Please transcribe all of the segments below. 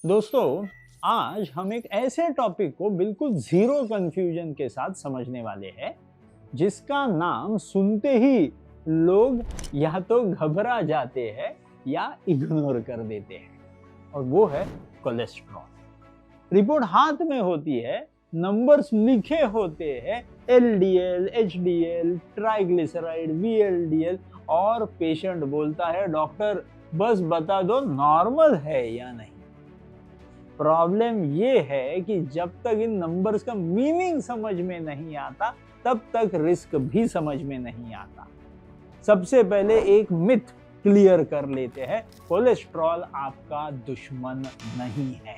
दोस्तों, आज हम एक ऐसे टॉपिक को बिल्कुल जीरो कंफ्यूजन के साथ समझने वाले हैं जिसका नाम सुनते ही लोग या तो घबरा जाते हैं या इग्नोर कर देते हैं, और वो है कोलेस्ट्रॉल। रिपोर्ट हाथ में होती है, नंबर्स लिखे होते हैं, एलडीएल, एचडीएल, ट्राइग्लिसराइड, वीएलडीएल, और पेशेंट बोलता है डॉक्टर बस बता दो नॉर्मल है या नहीं। प्रॉब्लम ये है कि जब तक इन नंबर्स का मीनिंग समझ में नहीं आता तब तक रिस्क भी समझ में नहीं आता। सबसे पहले एक मिथ क्लियर कर लेते हैं, कोलेस्ट्रॉल आपका दुश्मन नहीं है।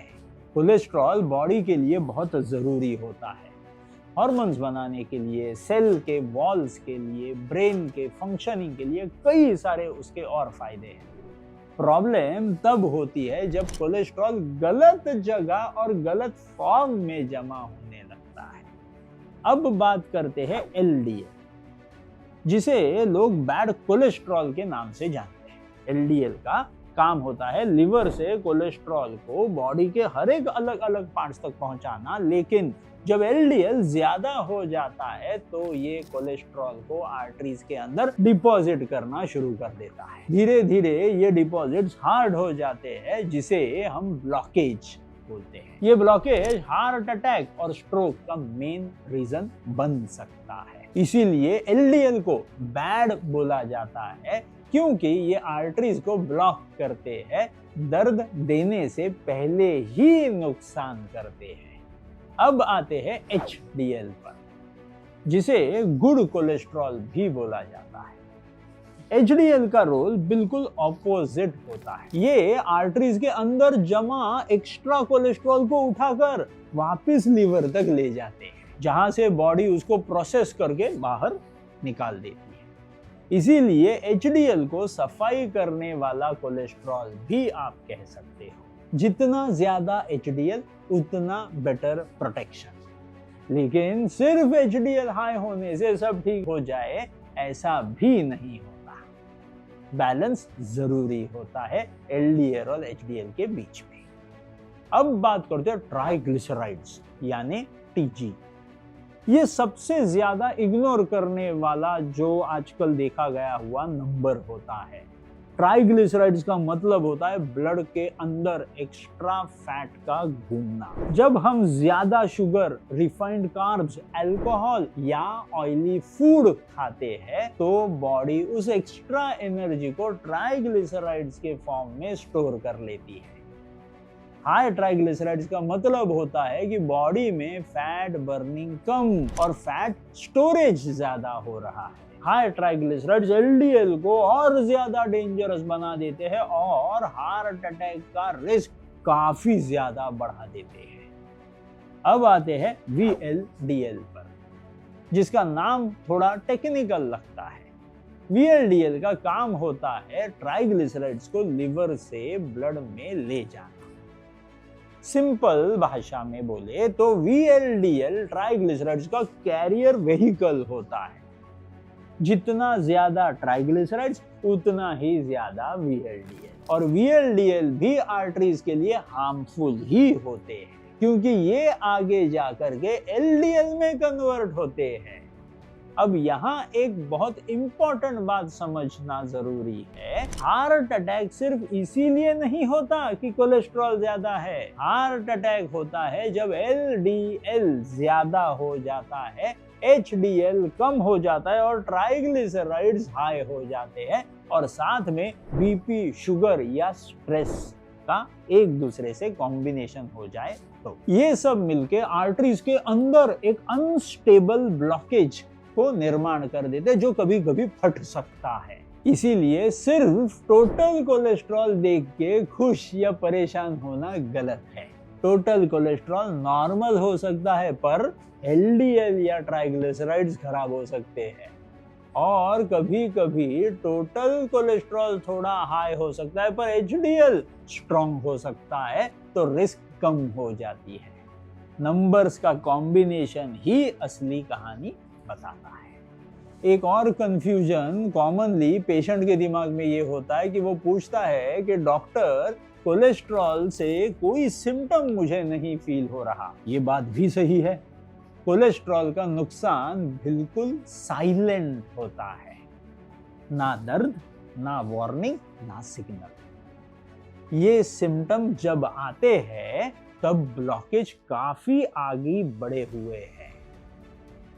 कोलेस्ट्रॉल बॉडी के लिए बहुत जरूरी होता है, हार्मोन्स बनाने के लिए, सेल के वॉल्स के लिए, ब्रेन के फंक्शनिंग के लिए, कई सारे उसके और फायदे हैं। प्रॉब्लम तब होती है जब कोलेस्ट्रॉल गलत जगह और गलत फॉर्म में जमा होने लगता है। अब बात करते हैं एलडीएल, जिसे लोग बैड कोलेस्ट्रॉल के नाम से जानते हैं। एलडीएल का काम होता है लिवर से कोलेस्ट्रॉल को बॉडी के हर एक अलग अलग पार्ट्स तक पहुंचाना, लेकिन जब एलडीएल ज्यादा हो जाता है तो ये कोलेस्ट्रॉल को आर्टरीज के अंदर डिपॉजिट करना शुरू कर देता है। धीरे धीरे ये डिपॉजिट्स हार्ड हो जाते हैं, जिसे हम ब्लॉकेज बोलते हैं। ये ब्लॉकेज हार्ट अटैक और स्ट्रोक का मेन रीजन बन सकता है। इसीलिए एलडीएल को बैड बोला जाता है, क्योंकि ये आर्टरीज को ब्लॉक करते हैं, दर्द देने से पहले ही नुकसान करते हैं। अब आते हैं एचडीएल पर, जिसे गुड कोलेस्ट्रॉल भी बोला जाता है। एचडीएल का रोल बिल्कुल ऑपोजिट होता है। ये आर्टरीज के अंदर जमा एक्स्ट्रा कोलेस्ट्रॉल को उठाकर वापस लिवर तक ले जाते हैं, जहां से बॉडी उसको प्रोसेस करके बाहर निकाल देती है। इसीलिए एचडीएल को सफाई करने वाला कोलेस्ट्रॉल भी आप कह सकते हो। जितना ज्यादा एचडीएल उतना बेटर प्रोटेक्शन। लेकिन सिर्फ एचडीएल हाई होने से सब ठीक हो जाए ऐसा भी नहीं होता। बैलेंस जरूरी होता है एलडीएल और एचडीएल के बीच में। अब बात करते हैं ट्राइग्लिसराइड्स यानी टीजी। ये सबसे ज्यादा इग्नोर करने वाला जो आजकल देखा गया हुआ नंबर होता है। ट्राइग्लिसराइड्स का मतलब होता है ब्लड के अंदर एक्स्ट्रा फैट का घूमना। जब हम ज्यादा शुगर, रिफाइंड कार्ब्स, अल्कोहल या ऑयली फूड खाते हैं तो बॉडी उस एक्स्ट्रा एनर्जी को ट्राइग्लिसराइड्स के फॉर्म में स्टोर कर लेती है। हाई ट्राइग्लिसराइड्स का मतलब होता है कि बॉडी में फैट बर्निंग कम और फैट स्टोरेज ज्यादा हो रहा है। हाई ट्राइग्लिसराइड्स एलडीएल को और ज्यादा डेंजरस बना देते हैं और हार्ट अटैक का रिस्क काफी ज्यादा बढ़ा देते हैं। अब आते हैं वीएलडीएल पर, जिसका नाम थोड़ा टेक्निकल लगता है। वीएलडीएल का काम होता है ट्राइग्लिसराइड्स को लिवर से ब्लड में ले जाना। सिंपल भाषा में बोले तो वीएलडीएल ट्राइग्लिसराइड्स का कैरियर व्हीकल होता है। जितना ज्यादा ट्राइग्लिसराइड्स उतना ही ज्यादा वीएलडीएल, और वीएलडीएल भी आर्टरीज के लिए हार्मफुल ही होते हैं, क्योंकि ये आगे जाकर के एलडीएल में कन्वर्ट होते हैं। अब यहाँ एक बहुत इंपॉर्टेंट बात समझना जरूरी है। हार्ट अटैक सिर्फ इसीलिए नहीं होता कि कोलेस्ट्रॉल ज्यादा है। हार्ट अटैक होता है जब एलडीएल ज्यादा हो जाता है, एचडीएल कम हो जाता है और ट्राइग्लिसराइड्स हाई हो जाते हैं, और साथ में बीपी, शुगर या स्ट्रेस का एक दूसरे से कॉम्बिनेशन हो जाए तो ये सब मिलके आर्टरीज के अंदर एक अनस्टेबल ब्लॉकेज को निर्माण कर देते, जो कभी कभी फट सकता है। इसीलिए सिर्फ टोटल कोलेस्ट्रॉल देख के खुश या परेशान होना गलत है। टोटल कोलेस्ट्रॉल नॉर्मल हो सकता है, पर एलडीएल या ट्राइग्लिसराइड्स खराब हो सकते हैं। और कभी कभी टोटल कोलेस्ट्रॉल थोड़ा हाई हो सकता है, पर एचडीएल स्ट्रॉन्ग हो सकता है, तो रिस्क कम हो जाती है। नंबर्स का कॉम्बिनेशन ही असली कहानी बताता है। एक और कंफ्यूजन कॉमनली पेशेंट के दिमाग में ये होता है कि वो पूछता है कि डॉक्टर कोलेस्ट्रॉल से कोई सिम्टम मुझे नहीं फील हो रहा, ये बात भी सही है। कोलेस्ट्रॉल का नुकसान बिल्कुल साइलेंट होता है, ना दर्द, ना वार्निंग, ना सिग्नल। ये सिम्टम जब आते हैं तब ब्लॉकेज काफी आगे बढ़े हुए हैं।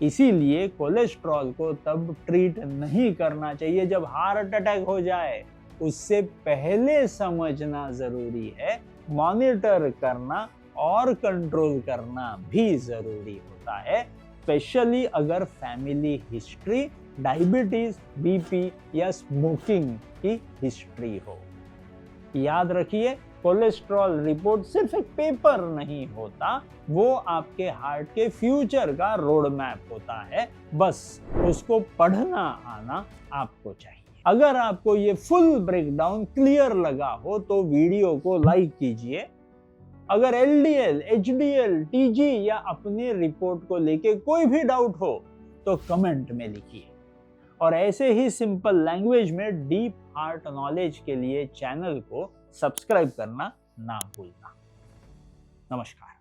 इसीलिए कोलेस्ट्रॉल को तब ट्रीट नहीं करना चाहिए जब हार्ट अटैक हो जाए, उससे पहले समझना जरूरी है। मॉनिटर करना और कंट्रोल करना भी जरूरी होता है, स्पेशली अगर फैमिली हिस्ट्री डायबिटीज, बीपी या स्मोकिंग की हिस्ट्री हो। याद रखिए, कोलेस्ट्रॉल रिपोर्ट सिर्फ एक पेपर नहीं होता, वो आपके हार्ट के फ्यूचर का रोड मैप होता है। बस उसको पढ़ना आना आपको चाहिए। अगर आपको ये फुल ब्रेकडाउन क्लियर लगा हो तो वीडियो को लाइक कीजिए। अगर एलडीएल, एचडीएल, टीजी या अपनी रिपोर्ट को लेके कोई भी डाउट हो तो कमेंट में लिखिए। और ऐसे ही सिंपल लैंग्वेज में डीप हार्ट नॉलेज के लिए चैनल को सब्सक्राइब करना ना भूलना। नमस्कार।